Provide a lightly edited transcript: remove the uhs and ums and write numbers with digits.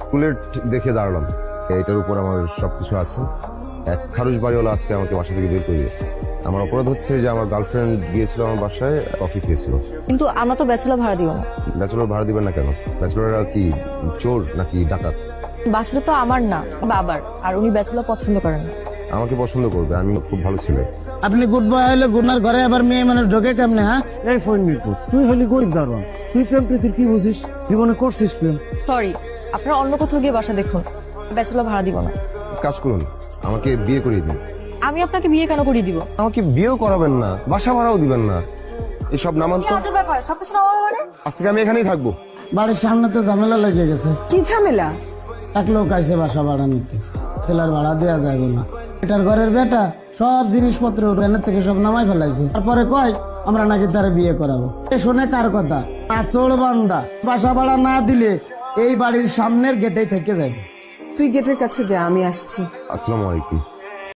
স্কুলের দেখে দাঁড়ালাম, এটার উপর আমার সবকিছু আছে। এক খারুশ বাড়িওয়ালা আজকে আমাকে বাসা থেকে বের করে দিয়েছে। আমার অপরাধ হচ্ছে যে আমার গার্লফ্রেন্ড গিয়েছিল আমার বাসায়, কফি খেয়েছিল। কিন্তু আমরা তো ব্যাচেলর ভাড়া দিব না। ব্যাচেলর ভাড়া দিবেন না কেন? ব্যাচেলররা কি চোর নাকি ডাকাত? বাসা তো আমার না, বাবার। আর উনি ব্যাচেলর পছন্দ করেন না। আমাকে পছন্দ করবে, আমি খুব ভালো ছেলে। আপনি গুড বয় হলে গুনার ঘরে আবার মেয়ে মানুষ ঢোকে কেমনে? হ্যাঁ, এই ফোন মিরপুর, তুই হলি গরিব দারোয়ান, তুই প্রেম প্রীতির কি বুঝিস? জীবনে করছিস প্রেম? সরি, আপনারা অন্য কোথাও গিয়ে বাসা দেখুন, ব্যাচেলর ভাড়া দিব না। কাজ করুন, আমাকে বিয়ে করিয়ে দিন। আমি আপনাকে বিয়ে কেন করিয়ে দিব? আমাকে বিয়েও করাবেন না, বাসা ভাড়াও দিবেন না, এসব নামান তো। আজব ব্যাপার, সবকিছু নামাবো মানে? আজ থেকে আমি এখানেই থাকবো। বাড়ির সামনে তো ঝামেলা লেগে গেছে। কি ঝামেলা? এক লোক আইসে বাসা ভাড়া নিতে, ছেলের ভাড়া দেওয়া যাবে না। এটার ঘরের বেটা সব জিনিসপত্র এনের থেকে সব নামাই ফেলাইছে। তারপরে কয় আমরা নাকি তারা বিয়ে করাবো। এ শুনে কার কথা? আসল বান্দা। বাসা ভাড়া না দিলে এই বাড়ির সামনের গেটেই থেকে যাবে। তুই গেটের কাছে যা, আমি আসছি। আসসালামু আলাইকুম।